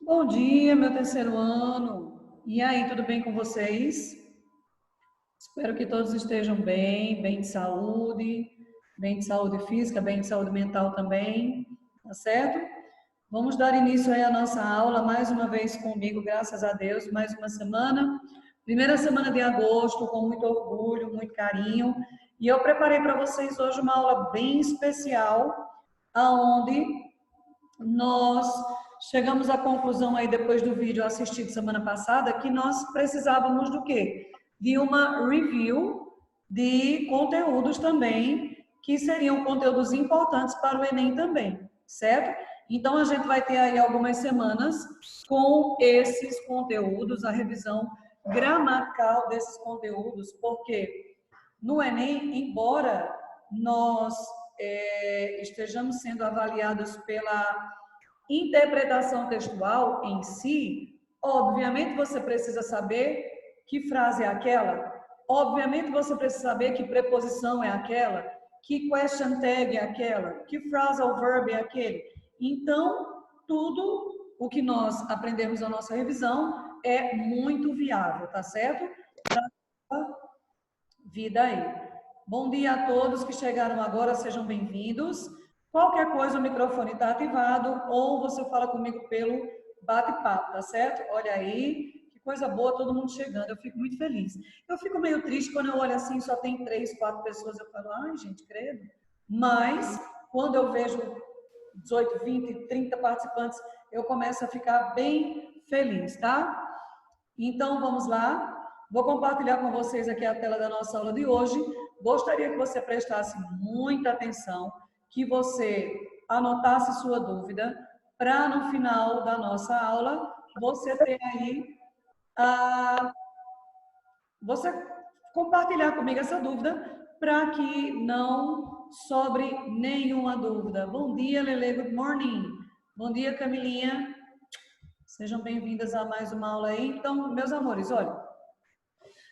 Bom dia, meu terceiro ano. E aí, tudo bem com vocês? Espero que todos estejam bem, bem de saúde física, bem de saúde mental também, tá certo? Vamos dar início aí à nossa aula, mais uma vez comigo, graças a Deus, mais uma semana. Primeira semana de agosto, com muito orgulho, muito carinho. E eu preparei para vocês hoje uma aula bem especial, aonde nós chegamos à conclusão aí depois do vídeo assistido semana passada que nós precisávamos do quê? De uma review de conteúdos também, que seriam conteúdos importantes para o Enem também, certo? Então a gente vai ter aí algumas semanas com esses conteúdos, a revisão gramatical desses conteúdos, porque no Enem, embora nós estejamos sendo avaliados pela interpretação textual em si, obviamente você precisa saber que frase é aquela, obviamente você precisa saber que preposição é aquela, que question tag é aquela, que phrasal verb é aquele. Então, tudo o que nós aprendemos na nossa revisão é muito viável, tá certo? Para vida aí. Bom dia a todos que chegaram agora, sejam bem-vindos. Qualquer coisa, o microfone está ativado ou você fala comigo pelo bate-papo, tá certo? Olha aí, que coisa boa, todo mundo chegando, eu fico muito feliz. Eu fico meio triste quando eu olho assim, só tem 3, 4 pessoas, eu falo, ai gente, credo. Mas, quando eu vejo 18, 20, 30 participantes, eu começo a ficar bem feliz, tá? Então, vamos lá. Vou compartilhar com vocês aqui a tela da nossa aula de hoje. Gostaria que você prestasse muita atenção, que você anotasse sua dúvida, para no final da nossa aula você ter aí você compartilhar comigo essa dúvida para que não sobre nenhuma dúvida. Bom dia, Lele, good morning. Bom dia, Camilinha. Sejam bem-vindas a mais uma aula aí. Então, meus amores, olha,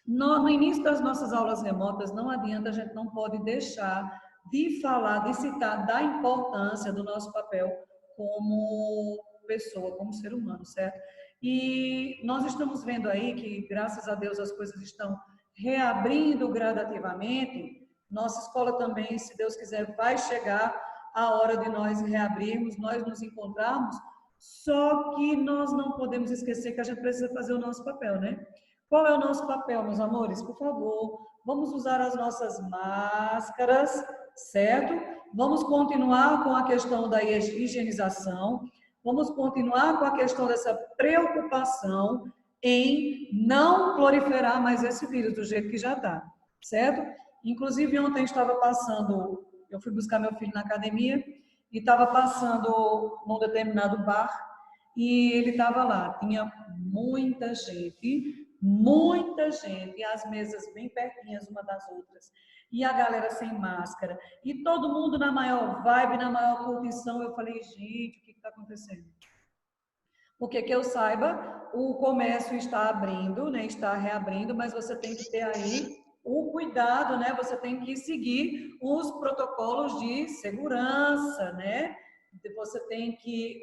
no início das nossas aulas remotas, não adianta, a gente não pode deixar de falar, de citar da importância do nosso papel como pessoa, como ser humano, certo? E nós estamos vendo aí que, graças a Deus, as coisas estão reabrindo gradativamente. Nossa escola também, se Deus quiser, vai chegar a hora de nós reabrirmos, nós nos encontrarmos, só que nós não podemos esquecer que a gente precisa fazer o nosso papel, né? Qual é o nosso papel, meus amores? Por favor, vamos usar as nossas máscaras, certo? Vamos continuar com a questão da higienização, vamos continuar com a questão dessa preocupação em não proliferar mais esse vírus do jeito que já está, certo? Inclusive, ontem estava passando, eu fui buscar meu filho na academia e estava passando num determinado bar e ele estava lá, tinha muita gente, e as mesas bem pertinhas uma das outras, e a galera sem máscara, e todo mundo na maior vibe, na maior curtição. Eu falei, gente, o que está acontecendo? Porque que eu saiba, o comércio está abrindo, né, está reabrindo, mas você tem que ter aí o cuidado, né, você tem que seguir os protocolos de segurança, né, você tem que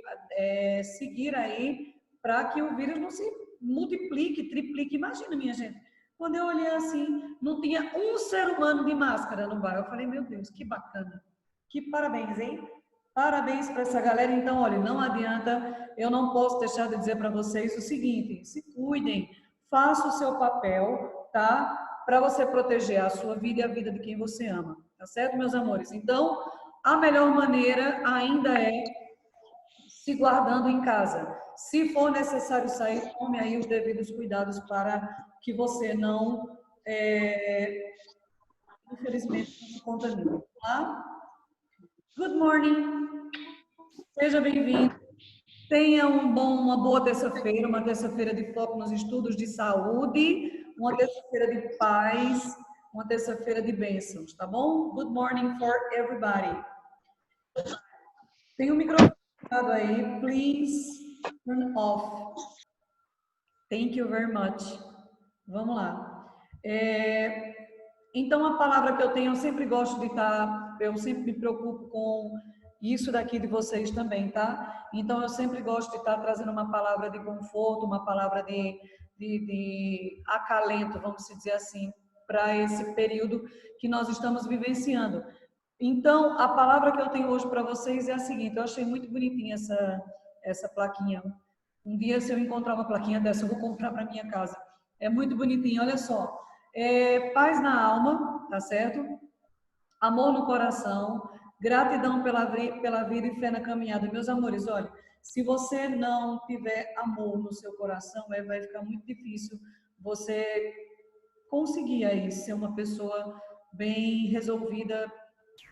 seguir aí para que o vírus não se multiplique, triplique. Imagina, minha gente, quando eu olhei assim, não tinha um ser humano de máscara no bar. Eu falei, meu Deus, que bacana, que parabéns, hein? Parabéns para essa galera. Então, olha, não adianta, eu não posso deixar de dizer para vocês o seguinte: se cuidem, faça o seu papel, tá? Para você proteger a sua vida e a vida de quem você ama, tá certo, meus amores? Então, a melhor maneira ainda é se guardando em casa. Se for necessário sair, tome aí os devidos cuidados para que você não, infelizmente, não se contamine, tá? Good morning, seja bem-vindo. Tenha uma boa terça-feira, uma terça-feira de foco nos estudos de saúde, uma terça-feira de paz, uma terça-feira de bênçãos, tá bom? Good morning for everybody. Tem um microfone ligado aí, please turn off. Thank you very much. Vamos lá. Então, a palavra que eu tenho, eu sempre gosto de estar, eu sempre me preocupo com isso daqui de vocês também, tá? Então, eu sempre gosto de estar trazendo uma palavra de conforto, uma palavra de acalento, vamos dizer assim, para esse período que nós estamos vivenciando. Então, a palavra que eu tenho hoje para vocês é a seguinte, eu achei muito bonitinha essa plaquinha. Um dia, se eu encontrar uma plaquinha dessa, eu vou comprar para minha casa. É muito bonitinho, olha só. Paz na alma, tá certo? Amor no coração, gratidão pela vida e fé na caminhada. Meus amores, olha, se você não tiver amor no seu coração, vai ficar muito difícil você conseguir aí ser uma pessoa bem resolvida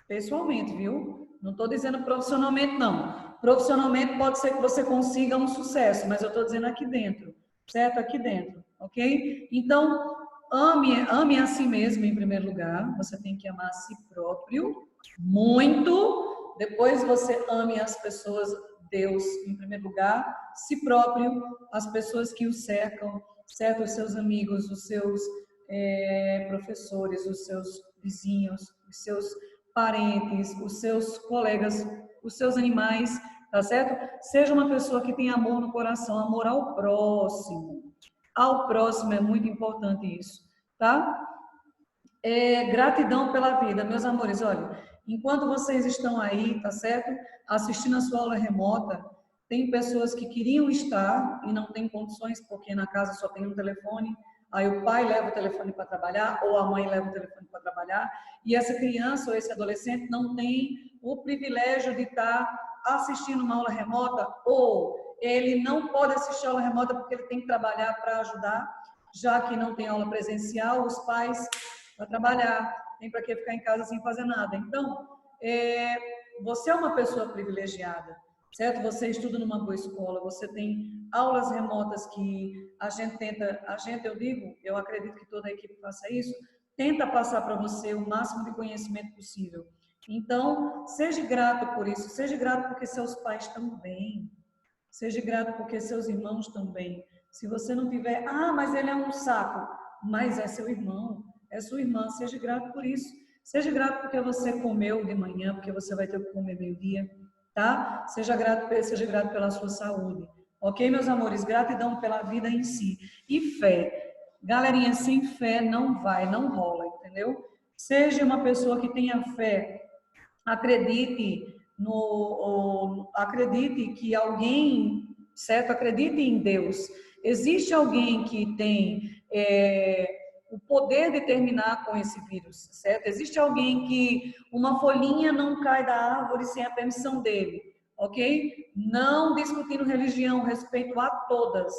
pessoalmente, viu? Não estou dizendo profissionalmente, não. Profissionalmente pode ser que você consiga um sucesso, mas eu estou dizendo aqui dentro, certo? Aqui dentro, ok? Então, ame a si mesmo em primeiro lugar. Você tem que amar a si próprio muito. Depois você ame as pessoas, Deus em primeiro lugar, si próprio, as pessoas que o cercam, certo? Os seus amigos, os seus professores, os seus vizinhos, os seus parentes, os seus colegas, os seus animais, tá certo? Seja uma pessoa que tem amor no coração, amor ao próximo. Ao próximo é muito importante isso, tá? Gratidão pela vida, meus amores, olha, enquanto vocês estão aí, tá certo? Assistindo a sua aula remota, tem pessoas que queriam estar e não têm condições, porque na casa só tem um telefone, aí o pai leva o telefone para trabalhar, ou a mãe leva o telefone para trabalhar, e essa criança ou esse adolescente não tem o privilégio de estar assistindo uma aula remota, ou ele não pode assistir a aula remota porque ele tem que trabalhar para ajudar, já que não tem aula presencial, os pais para trabalhar, tem para que ficar em casa sem fazer nada. Então, você é uma pessoa privilegiada, certo? Você estuda numa boa escola, você tem aulas remotas que eu acredito que toda a equipe faça isso, tenta passar para você o máximo de conhecimento possível. Então, seja grato por isso, seja grato porque seus pais estão bem, seja grato porque seus irmãos estão bem. Se você não tiver, mas ele é um saco, mas é seu irmão, é sua irmã, seja grato por isso. Seja grato porque você comeu de manhã, porque você vai ter que comer meio-dia, tá? Seja grato pela sua saúde. Ok, meus amores? Gratidão pela vida em si. E fé. Galerinha, sem fé não rola, entendeu? Seja uma pessoa que tenha fé. Acredite que alguém, certo? Acredite em Deus. Existe alguém que tem o poder de terminar com esse vírus, certo? Existe alguém que uma folhinha não cai da árvore sem a permissão dele, ok? Não discutindo religião, respeito a todas.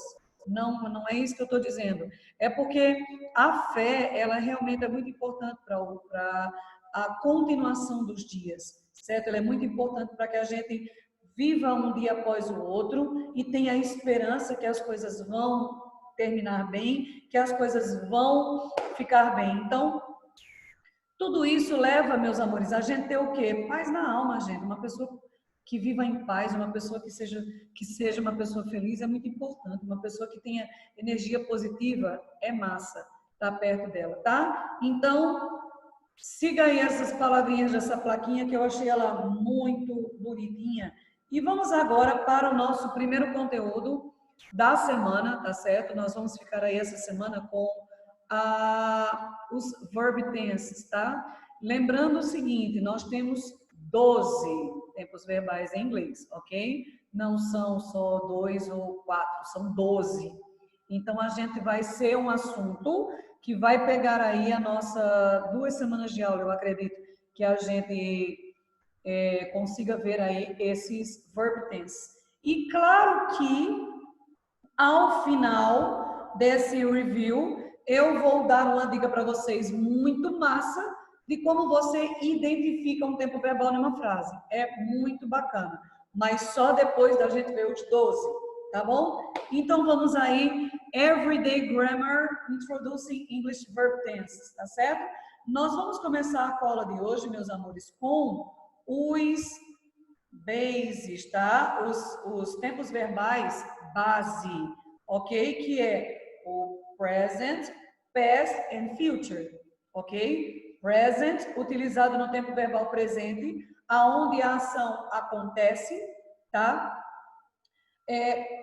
Não é isso que eu estou dizendo. É porque a fé, ela realmente é muito importante para a continuação dos dias, certo? Ela é muito importante para que a gente viva um dia após o outro e tenha esperança que as coisas vão terminar bem, que as coisas vão ficar bem. Então, tudo isso leva, meus amores, a gente ter o quê? Paz na alma, gente. Uma pessoa que viva em paz, uma pessoa que seja uma pessoa feliz é muito importante. Uma pessoa que tenha energia positiva é massa estar perto dela, tá? Então, siga aí essas palavrinhas dessa plaquinha que eu achei ela muito bonitinha. E vamos agora para o nosso primeiro conteúdo da semana, tá certo? Nós vamos ficar aí essa semana com os verb tenses, tá? Lembrando o seguinte, nós temos 12 tempos verbais em inglês, ok? Não são só 2 ou 4, são 12. Então, a gente vai ser um assunto que vai pegar aí a nossa 2 semanas de aula, eu acredito que a gente consiga ver aí esses verb tense. E claro que ao final desse review, eu vou dar uma dica para vocês muito massa de como você identifica um tempo verbal numa frase. É muito bacana, mas só depois da gente ver os 12, tá bom? Então vamos aí, Everyday Grammar, Introducing English Verb Tenses, tá certo? Nós vamos começar a aula de hoje, meus amores, com os bases, tá? Os tempos verbais base, ok? Que é o present, past and future, ok? Present, utilizado no tempo verbal presente, aonde a ação acontece, tá?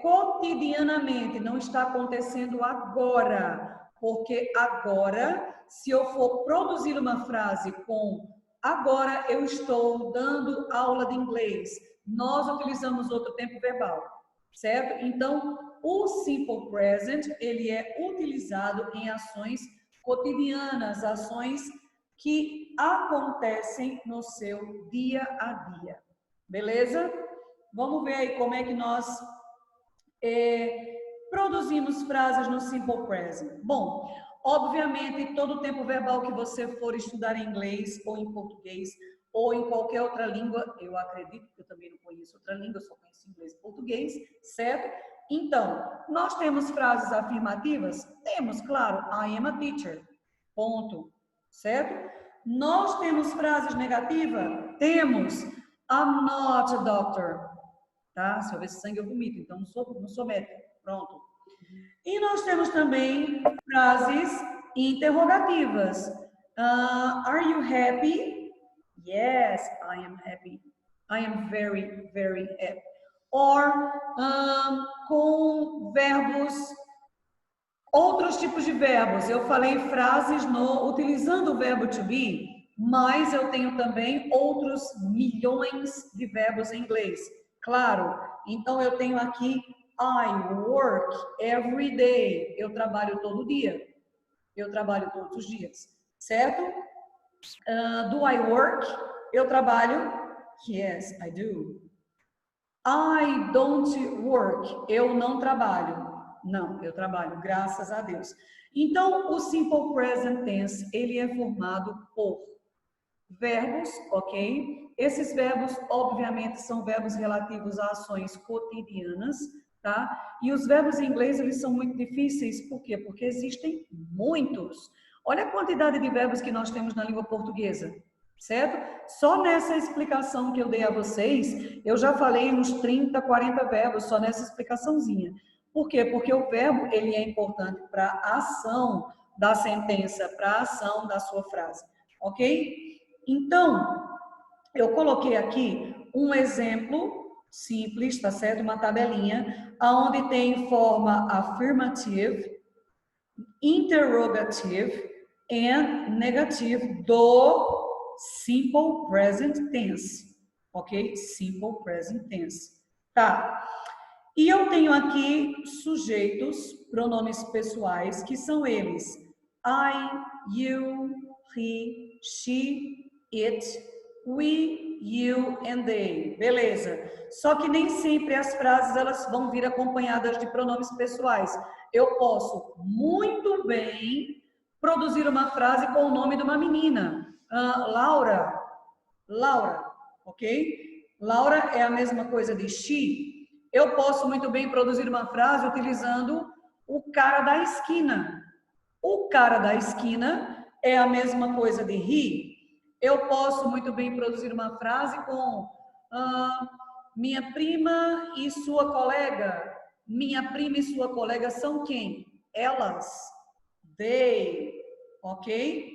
Cotidianamente, não está acontecendo agora, porque agora, se eu for produzir uma frase com agora eu estou dando aula de inglês, nós utilizamos outro tempo verbal, certo? Então, o simple present, ele é utilizado em ações cotidianas, ações que acontecem no seu dia a dia, beleza? Vamos ver aí como é que nós produzimos frases no simple present. Bom, obviamente, todo o tempo verbal que você for estudar em inglês ou em português ou em qualquer outra língua, eu acredito que eu também não conheço outra língua, só conheço inglês e português, certo? Então, nós temos frases afirmativas? Temos, claro, I am a teacher, ponto, certo? Nós temos frases negativas? Temos, I'm not a doctor, tá? Se houver sangue, eu vomito, então não sou médica. Pronto. E nós temos também frases interrogativas. Are you happy? Yes, I am happy. I am very, very happy. Or com verbos, outros tipos de verbos. Eu falei frases utilizando o verbo to be, mas eu tenho também outros milhões de verbos em inglês. Claro, então eu tenho aqui I work every day. Eu trabalho todo dia. Eu trabalho todos os dias, certo? Do I work? Eu trabalho? Yes, I do. I don't work. Eu não trabalho. Não, eu trabalho, graças a Deus. Então, o simple present tense, ele é formado por verbos, ok? Esses verbos, obviamente, são verbos relativos a ações cotidianas, tá? E os verbos em inglês, eles são muito difíceis, por quê? Porque existem muitos. Olha a quantidade de verbos que nós temos na língua portuguesa, certo? Só nessa explicação que eu dei a vocês, eu já falei uns 30, 40 verbos, só nessa explicaçãozinha. Por quê? Porque o verbo, ele é importante para a ação da sentença, para a ação da sua frase, ok? Então, eu coloquei aqui um exemplo simples, tá certo? Uma tabelinha, onde tem forma affirmative, interrogative and negative do simple present tense, ok? Simple present tense. Tá. E eu tenho aqui sujeitos, pronomes pessoais, que são eles I, you, he, she, it, we, you and they. Beleza. Só que nem sempre as frases elas vão vir acompanhadas de pronomes pessoais. Eu posso muito bem produzir uma frase com o nome de uma menina. Laura. Laura, ok? Laura é a mesma coisa de she. Eu posso muito bem produzir uma frase utilizando o cara da esquina. O cara da esquina é a mesma coisa de he. Eu posso muito bem produzir uma frase com minha prima e sua colega. Minha prima e sua colega são quem? Elas. They. Ok?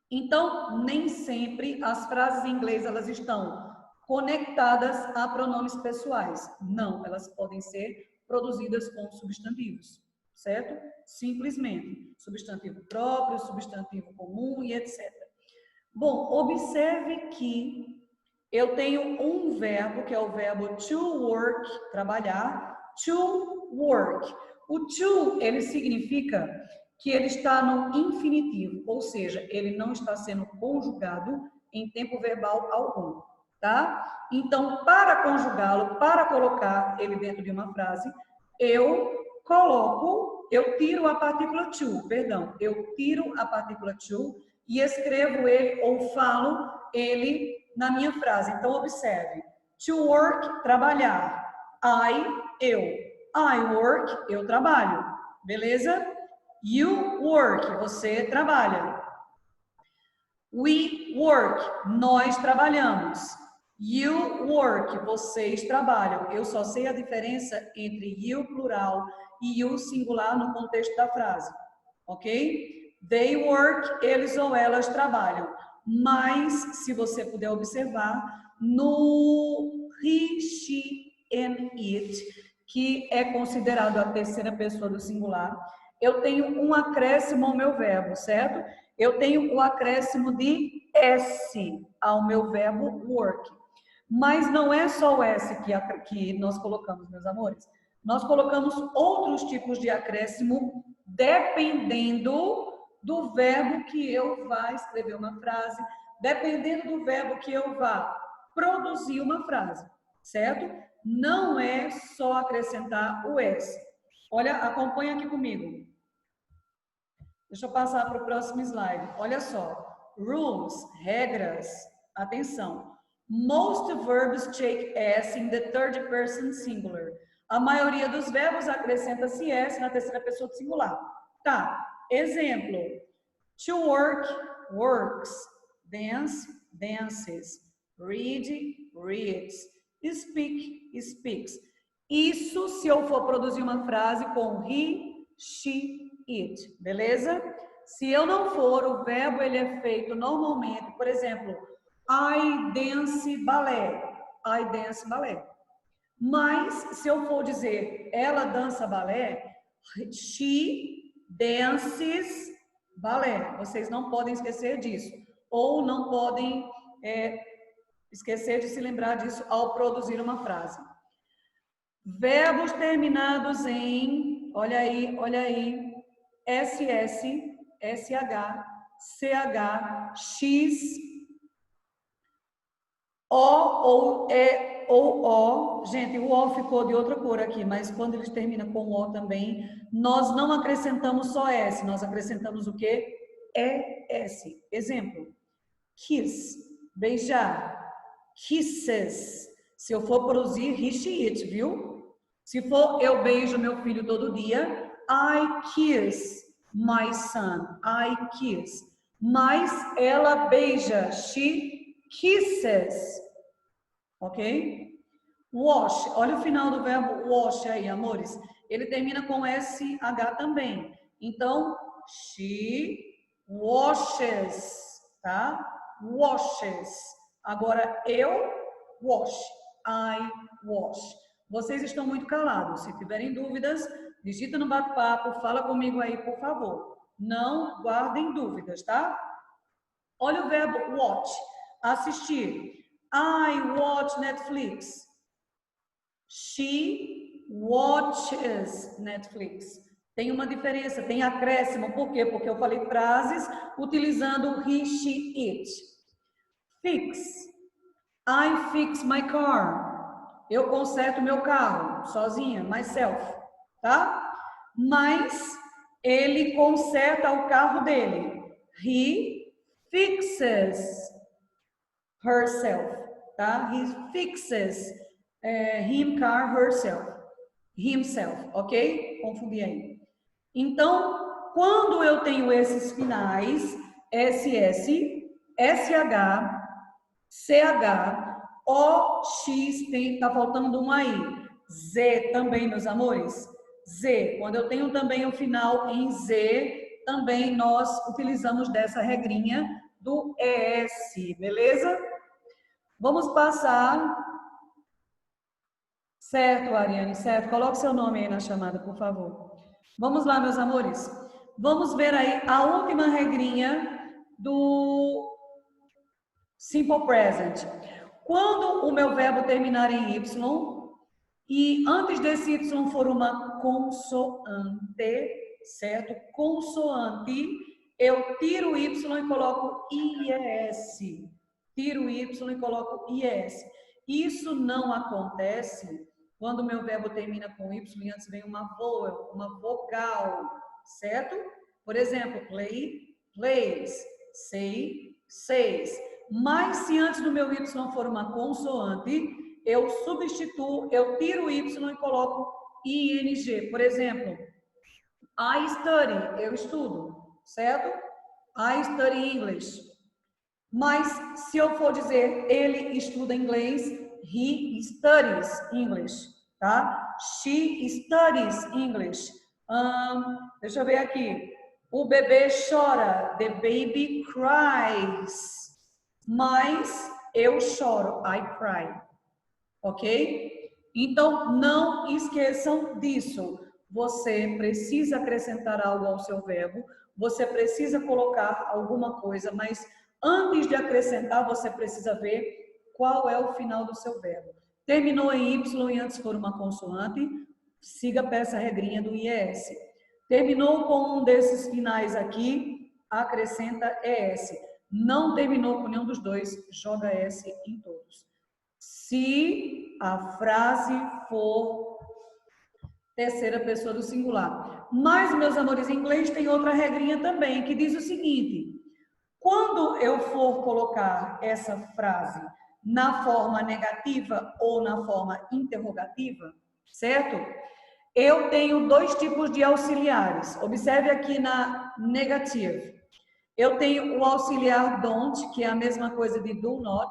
Então, nem sempre as frases em inglês elas estão conectadas a pronomes pessoais. Não, elas podem ser produzidas com substantivos, certo? Simplesmente. Substantivo próprio, substantivo comum e etc. Bom, observe que eu tenho um verbo, que é o verbo to work, trabalhar, to work. O to, ele significa que ele está no infinitivo, ou seja, ele não está sendo conjugado em tempo verbal algum, tá? Então, para conjugá-lo, para colocar ele dentro de uma frase, eu tiro a partícula to, eu tiro a partícula to e escrevo ele ou falo ele na minha frase. Então, observe, to work, trabalhar, eu work, eu trabalho, beleza? You work, você trabalha. We work, nós trabalhamos. You work, vocês trabalham. Eu só sei a diferença entre you plural e you singular no contexto da frase, ok? They work, eles ou elas trabalham. mas se você puder observar, no he, she, and it, que é considerado a terceira pessoa do singular, eu tenho um acréscimo ao meu verbo, certo? Eu tenho o acréscimo de S ao meu verbo work. Mas não é só o S que nós colocamos, meus amores. Nós colocamos outros tipos de acréscimo dependendo do verbo que eu vá escrever uma frase, dependendo do verbo que eu vá produzir uma frase, certo? Não é só acrescentar o S. Olha, acompanha aqui comigo. Deixa eu passar para o próximo slide. Olha só. Rules, regras. Atenção. Most verbs take S in the third person singular. A maioria dos verbos acrescenta-se S na terceira pessoa do singular. Tá. Exemplo. To work, works. Dance, dances. Read, reads. Speak, speaks. Isso se eu for produzir uma frase com he, she, it, beleza? Se eu não for, o verbo ele é feito normalmente, por exemplo, I dance balé, I dance balé. Mas se eu for dizer ela dança balé, she dances balé. Vocês não podem esquecer disso. Ou não podem esquecer de se lembrar disso ao produzir uma frase. Verbos terminados em, olha aí, SS, SH, CH, X, O ou E ou O. Gente, o O ficou de outra cor aqui, mas quando ele termina com O também, nós não acrescentamos só S, nós acrescentamos o quê? ES. Exemplo, kiss, beijar, kisses. Se eu for produzir, he, she, it, viu? Se for eu beijo meu filho todo dia, I kiss my son, I kiss. Mas ela beija, she kisses. Ok? Wash, olha o final do verbo wash aí, amores. Ele termina com SH também. Então, she washes, tá? Washes. Agora, eu wash, I wash. Vocês estão muito calados. Se tiverem dúvidas, digita no bate-papo, fala comigo aí, por favor. Não guardem dúvidas, tá? Olha o verbo watch, assistir. I watch Netflix. She watches Netflix. Tem uma diferença, tem acréscimo. Por quê? Porque eu falei frases utilizando he, she, it. Fix. I fix my car. Eu conserto meu carro, sozinha, myself, tá? Mas ele conserta o carro dele. He fixes herself, tá? He fixes himself, ok? Confundi aí. Então, quando eu tenho esses finais, SS, SH, CH, O, X, tá faltando um aí. Z também, meus amores. Z, quando eu tenho também o final em Z, também nós utilizamos dessa regrinha do ES, beleza? Vamos passar. Certo, Ariane, certo. Coloque seu nome aí na chamada, por favor. Vamos lá, meus amores. Vamos ver aí a última regrinha do Simple Present. Quando o meu verbo terminar em Y e antes desse Y for uma consoante, certo? Consoante, eu tiro o Y e coloco IES. Tiro o Y e coloco IES. Isso não acontece quando o meu verbo termina com Y e antes vem uma vowel, uma vogal, certo? Por exemplo, play, plays, say, says. Mas se antes do meu Y for uma consoante, eu substituo, eu tiro o Y e coloco ING. Por exemplo, I study, eu estudo, certo? I study English. Mas se eu for dizer ele estuda inglês, he studies English, tá? She studies English. Deixa eu ver aqui. O bebê chora. The baby cries. mas eu choro, I cry, ok? Então, não esqueçam disso. Você precisa acrescentar algo ao seu verbo, você precisa colocar alguma coisa, mas antes de acrescentar, você precisa ver qual é o final do seu verbo. Terminou em Y e antes for uma consoante, siga para essa regrinha do IES. Terminou com um desses finais aqui, acrescenta ES. Não terminou com nenhum dos dois, joga S em todos. Se a frase for terceira pessoa do singular. Mas, meus amores, em inglês tem outra regrinha também, que diz o seguinte: quando eu for colocar essa frase na forma negativa ou na forma interrogativa, certo? Eu tenho dois tipos de auxiliares. Observe aqui na negative. Eu tenho o auxiliar don't, que é a mesma coisa de do not,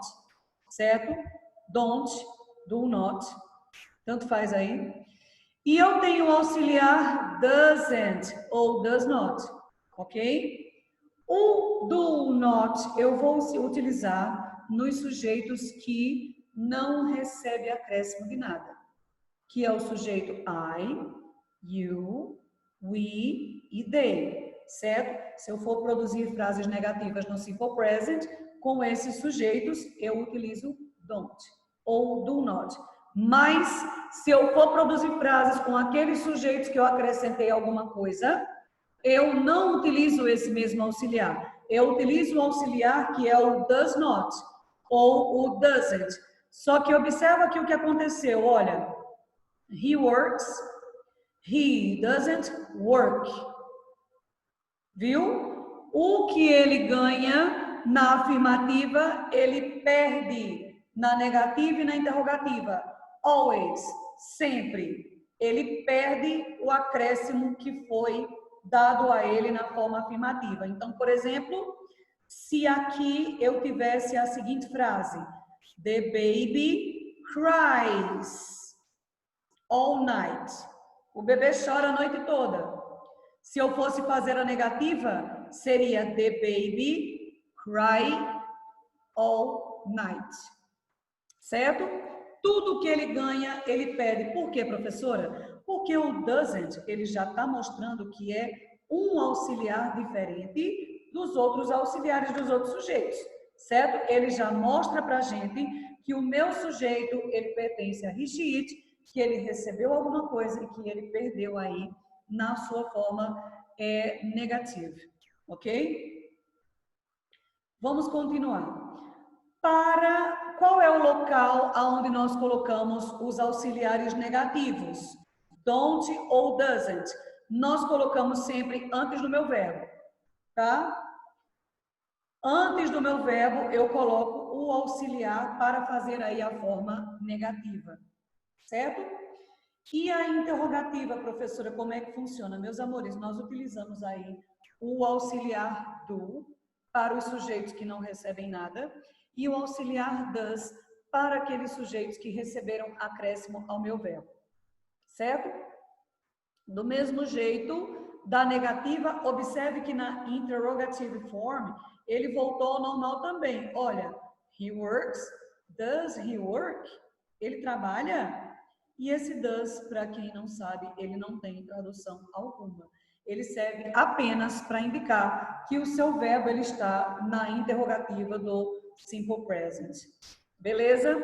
certo? Don't, do not, tanto faz aí. E eu tenho o auxiliar doesn't ou does not, ok? O do not eu vou utilizar nos sujeitos que não recebem acréscimo de nada, que é o sujeito I, you, we e they, certo? Se eu for produzir frases negativas no simple present, com esses sujeitos eu utilizo don't ou do not. Mas, se eu for produzir frases com aqueles sujeitos que eu acrescentei alguma coisa, eu não utilizo esse mesmo auxiliar. Eu utilizo o auxiliar que é o does not ou o doesn't. Só que observa aqui o que aconteceu, olha. He works, he doesn't work. Viu? O que ele ganha na afirmativa, ele perde na negativa e na interrogativa. Always, sempre. Ele perde o acréscimo que foi dado a ele na forma afirmativa. Então, por exemplo, se aqui eu tivesse a seguinte frase: The baby cries all night. O bebê chora a noite toda. Se eu fosse fazer a negativa, seria the baby cry all night. Certo? Tudo que ele ganha, ele pede. Por quê, professora? Porque o doesn't, ele já está mostrando que é um auxiliar diferente dos outros auxiliares dos outros sujeitos. Certo? Ele já mostra pra gente que o meu sujeito, ele pertence a he, she, it, que ele recebeu alguma coisa e que ele perdeu aí na sua forma negativa, ok? Vamos continuar. Qual é o local aonde nós colocamos os auxiliares negativos? Don't ou doesn't. Nós colocamos sempre antes do meu verbo, tá? Antes do meu verbo, eu coloco o auxiliar para fazer aí a forma negativa. Certo? E a interrogativa, professora, como é que funciona? Meus amores, nós utilizamos aí o auxiliar do para os sujeitos que não recebem nada e o auxiliar does para aqueles sujeitos que receberam acréscimo ao meu verbo. Certo? Do mesmo jeito, da negativa, observe que na interrogative form, ele voltou ao normal também. Olha, he works, does he work? Ele trabalha? E esse does, para quem não sabe, ele não tem tradução alguma. Ele serve apenas para indicar que o seu verbo ele está na interrogativa do simple present. Beleza?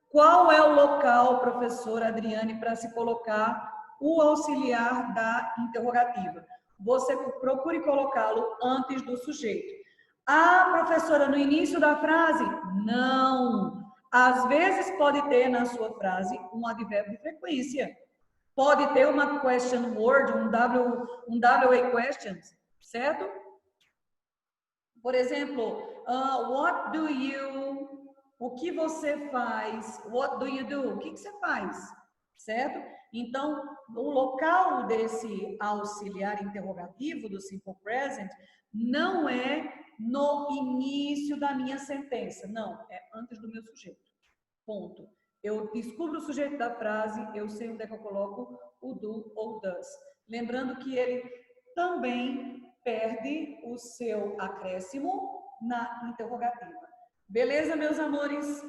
Qual é o local, professora Adriane, para se colocar o auxiliar da interrogativa? Você procure colocá-lo antes do sujeito. Ah, professora, no início da frase? Não. Às vezes pode ter na sua frase um advérbio de frequência. Pode ter uma question word, um WA questions, certo? Por exemplo, what do you... O que você faz? What do you do? O que você faz? Certo? Então, o local desse auxiliar interrogativo do simple present não é no início da minha sentença. Não, é antes do meu sujeito. Ponto. Eu descubro o sujeito da frase, eu sei onde é que eu coloco o do ou does. Lembrando que ele também perde o seu acréscimo na interrogativa. Beleza, meus amores?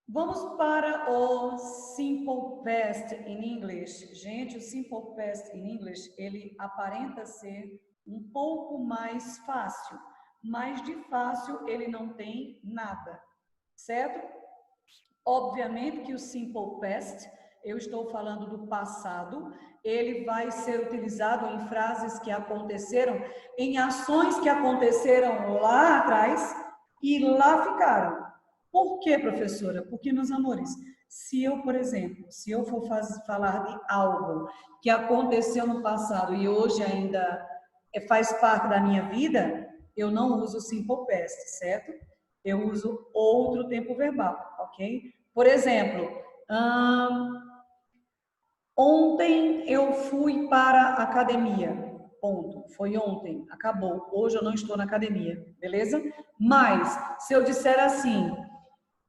Vamos para o Simple Past in English. Gente, o Simple Past in English, ele aparenta ser um pouco mais fácil, mas de fácil ele não tem nada, certo? Obviamente que o Simple Past, eu estou falando do passado, ele vai ser utilizado em frases que aconteceram, em ações que aconteceram lá atrás e lá ficaram. Por quê, professora? Porque, meus amores, se eu, por exemplo, se eu for falar de algo que aconteceu no passado e hoje ainda faz parte da minha vida, eu não uso Simple Past, certo? Eu uso outro tempo verbal, ok? Por exemplo, ontem eu fui para a academia. Ponto. Foi ontem. Acabou. Hoje eu não estou na academia. Beleza? Mas, se eu disser assim,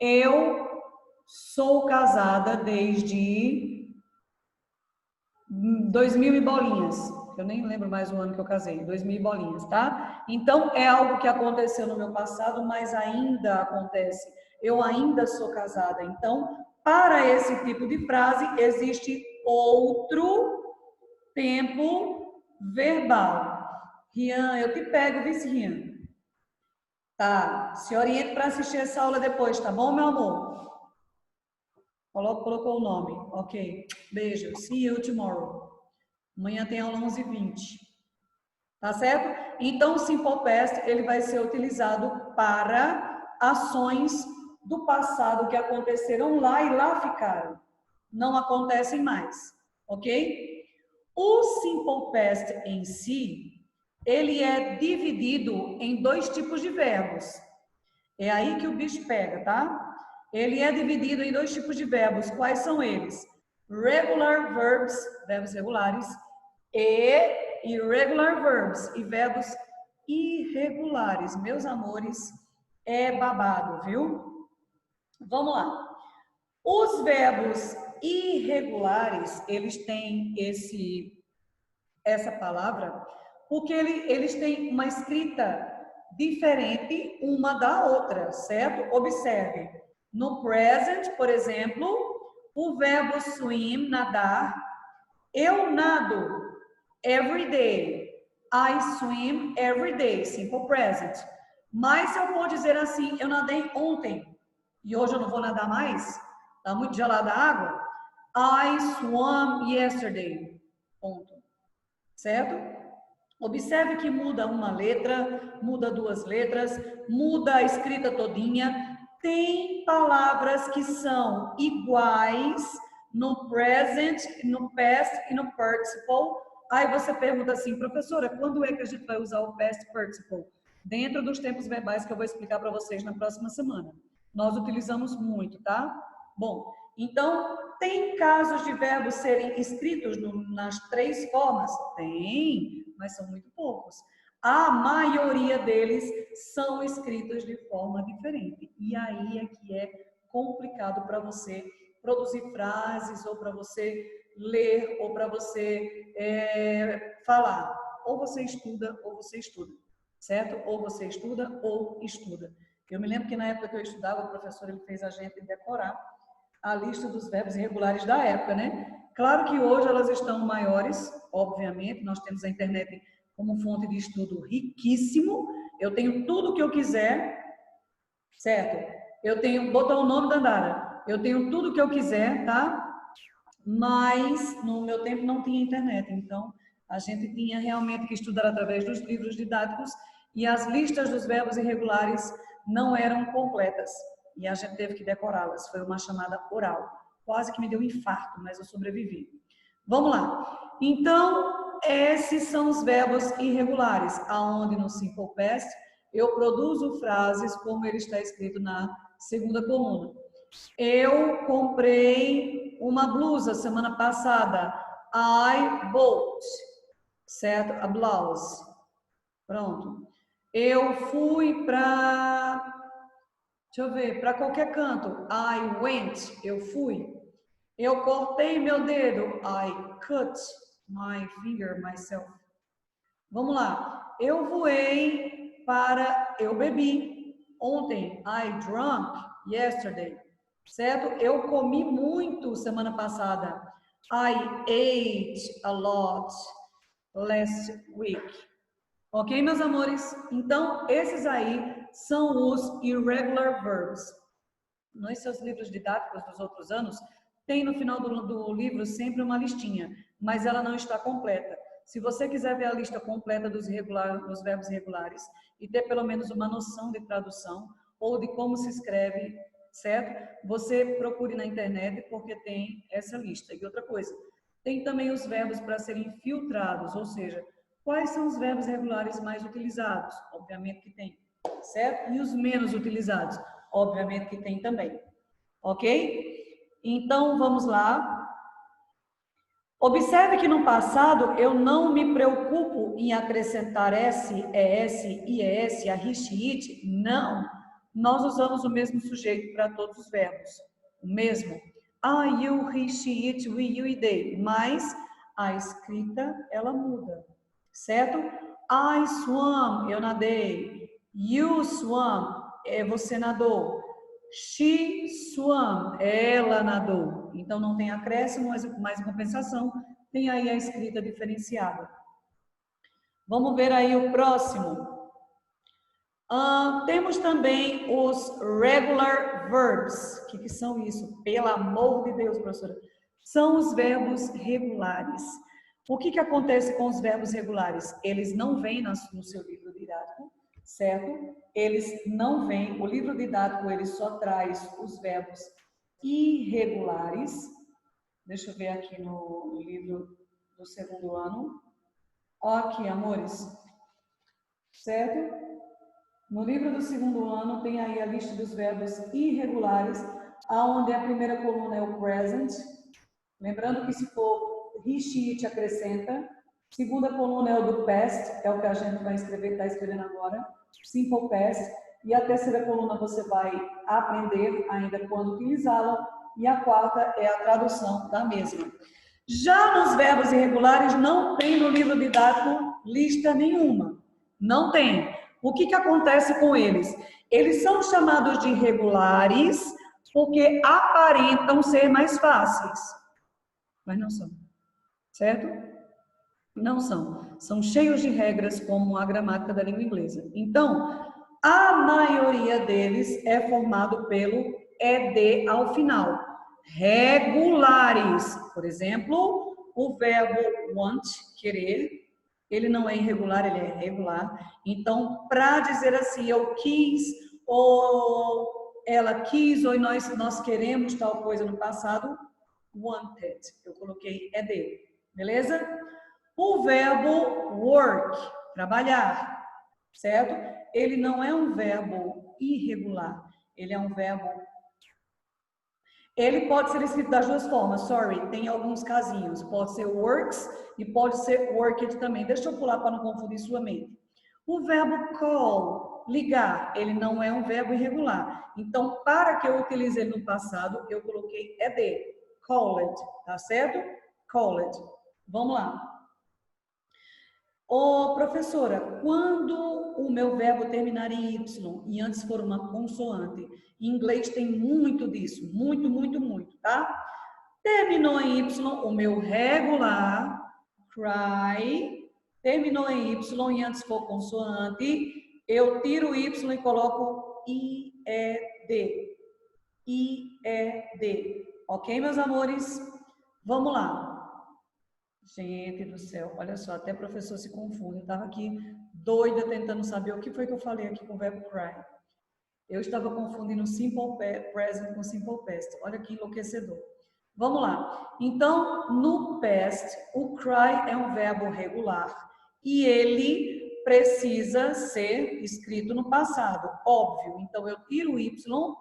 eu sou casada desde 2000 e bolinhas. Eu nem lembro mais o ano que eu casei. 2000 e bolinhas, tá? Então, é algo que aconteceu no meu passado, mas ainda acontece. Eu ainda sou casada. Então, para esse tipo de frase, existe outro tempo verbal. Rian, eu te pego, vice Rian. Tá, se oriente para assistir essa aula depois, tá bom, meu amor? Colocou o nome, ok. Beijo, see you tomorrow. Amanhã tem aula 11h20. Tá certo? Então, o Simple Past, ele vai ser utilizado para ações do passado que aconteceram lá e lá ficaram. Não acontecem mais, ok? O Simple Past em si, ele é dividido em dois tipos de verbos. É aí que o bicho pega, tá? Ele é dividido em dois tipos de verbos. Quais são eles? Regular verbs, verbos regulares, e irregular verbs, e verbos irregulares. Meus amores, é babado, viu? Vamos lá. Os verbos irregulares, eles têm essa palavra porque eles têm uma escrita diferente uma da outra, certo? Observe. No present, por exemplo, o verbo swim, nadar, eu nado every day. I swim every day, simple present. Mas se eu for dizer assim, eu nadei ontem e hoje eu não vou nadar mais, tá muito gelada a água, I swam yesterday. Ponto. Certo? Observe que muda uma letra, muda duas letras, muda a escrita todinha. Tem palavras que são iguais no present, no past e no participle. Aí você pergunta assim, professora, quando é que a gente vai usar o past participle? Dentro dos tempos verbais que eu vou explicar para vocês na próxima semana. Nós utilizamos muito, tá? Bom, então, tem casos de verbos serem escritos nas três formas? Tem, mas são muito poucos. A maioria deles são escritos de forma diferente. E aí é que é complicado para você produzir frases, ou para você ler, ou para você falar. Ou você estuda, certo? Ou você estuda, ou estuda. Eu me lembro que na época que eu estudava, o professor ele fez a gente decorar a lista dos verbos irregulares da época, né? Claro que hoje elas estão maiores, obviamente, nós temos a internet como fonte de estudo riquíssimo, eu tenho tudo o que eu quiser, certo? Eu tenho, botar o nome da Andara, eu tenho tudo o que eu quiser, tá? Mas no meu tempo não tinha internet, então a gente tinha realmente que estudar através dos livros didáticos e as listas dos verbos irregulares não eram completas e a gente teve que decorá-las. Foi uma chamada oral. Quase que me deu um infarto, mas eu sobrevivi. Vamos lá. Então, esses são os verbos irregulares, aonde no Simple Past eu produzo frases como ele está escrito na segunda coluna. Eu comprei uma blusa semana passada. I bought, certo? A blouse. Pronto. Eu fui para, deixa eu ver, para qualquer canto. I went, eu fui. Eu cortei meu dedo. I cut my finger myself. Vamos lá. Eu voei para, eu bebi. ontem. I drank yesterday. Certo? Eu comi muito semana passada. I ate a lot last week. Ok, meus amores? Então, esses aí são os irregular verbs. Nos seus livros didáticos dos outros anos, tem no final do livro sempre uma listinha, mas ela não está completa. Se você quiser ver a lista completa dos verbos regulares e ter pelo menos uma noção de tradução ou de como se escreve, certo? Você procure na internet porque tem essa lista. E outra coisa, tem também os verbos para serem filtrados, ou seja, quais são os verbos regulares mais utilizados? Obviamente que tem, certo? E os menos utilizados? Obviamente que tem também. Ok? Então, vamos lá. Observe que no passado eu não me preocupo em acrescentar S, ES, IES, a RISH, IT. Não. Nós usamos o mesmo sujeito para todos os verbos. O mesmo. I, you, he, she, it, we, you e they. Mas a escrita, ela muda. Certo? I swam, eu nadei. You swam, você nadou. She swam, ela nadou. Então não tem acréscimo, mas em compensação tem aí a escrita diferenciada. Vamos ver aí o próximo. Temos também os regular verbs. O que são isso? Pelo amor de Deus, professora. São os verbos regulares. O que acontece com os verbos regulares? Eles não vêm no seu livro didático, certo? Eles não vêm, o livro didático ele só traz os verbos irregulares. Deixa eu ver aqui no livro do segundo ano. Aqui, amores. Certo? No livro do segundo ano tem aí a lista dos verbos irregulares, onde a primeira coluna é o present. Lembrando que se for he, she, it, acrescenta. Segunda coluna é o do past, é o que a gente vai escrever, está escrevendo agora. Simple past. E a terceira coluna você vai aprender ainda quando utilizá-la. E a quarta é a tradução da mesma. Já nos verbos irregulares não tem no livro didático lista nenhuma. Não tem. O que acontece com eles? Eles são chamados de irregulares porque aparentam ser mais fáceis. Mas não são. Certo? Não são. São cheios de regras como a gramática da língua inglesa. Então, a maioria deles é formado pelo ED ao final. Regulares. Por exemplo, o verbo want, querer, ele não é irregular, ele é regular. Então, para dizer assim, eu quis, ou ela quis, ou nós queremos tal coisa no passado, wanted. Eu coloquei ED. Beleza? O verbo work, trabalhar, certo? Ele não é um verbo irregular, ele é um verbo... Ele pode ser escrito das duas formas, sorry, tem alguns casinhos. Pode ser works e pode ser worked também. Deixa eu pular para não confundir sua mente. O verbo call, ligar, ele não é um verbo irregular. Então, para que eu utilize ele no passado, eu coloquei ED, called, tá certo? Called. Vamos lá. Ô, professora, quando o meu verbo terminar em Y e antes for uma consoante, em inglês tem muito disso, muito, tá? Terminou em Y, o meu regular, cry, terminou em Y e antes for consoante, eu tiro o Y e coloco IED. IED. Ok, meus amores? Vamos lá. Gente do céu, olha só, até o professor se confunde. Eu estava aqui doida tentando saber o que foi que eu falei aqui com o verbo cry. Eu estava confundindo simple present com simple past. Olha que enlouquecedor. Vamos lá. Então, no past, o cry é um verbo regular e ele precisa ser escrito no passado, óbvio. Então, eu tiro o Y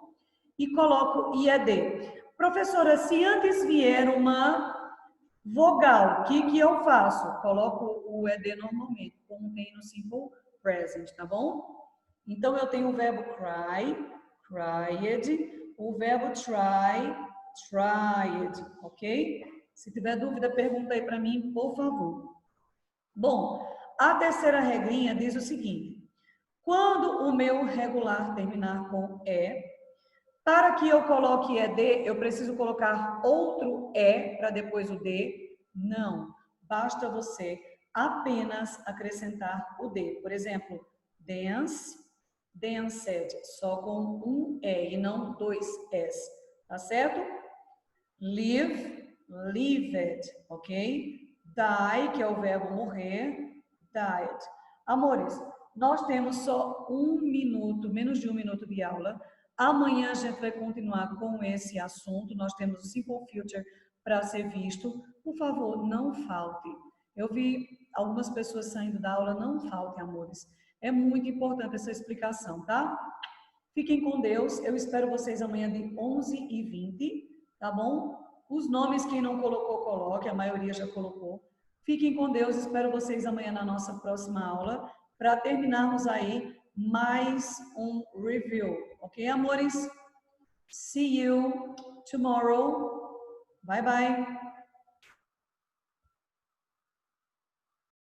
e coloco IED. Professora, se antes vier uma vogal, o que eu faço? Coloco o ED normalmente, como tem no simple present, tá bom? Então, eu tenho o verbo cry, cried, o verbo try, tried, ok? Se tiver dúvida, pergunta aí para mim, por favor. Bom, a terceira regrinha diz o seguinte: Quando o meu regular terminar com E, para que eu coloque ED, eu preciso colocar outro E para depois o D? Não. Basta você apenas acrescentar o D. Por exemplo, dance, danced, só com um E e não dois S. Tá certo? Live, lived, ok? Die, que é o verbo morrer, died. Amores, nós temos só um minuto, menos de um minuto de aula. Amanhã a gente vai continuar com esse assunto. Nós temos o Simple Future para ser visto. Por favor, não falte. Eu vi algumas pessoas saindo da aula, não faltem, amores. É muito importante essa explicação, tá? Fiquem com Deus. Eu espero vocês amanhã de 11h20, tá bom? Os nomes, quem não colocou, coloque. A maioria já colocou. Fiquem com Deus. Espero vocês amanhã na nossa próxima aula para terminarmos aí mais um review. Ok, amores? See you tomorrow. Bye, bye.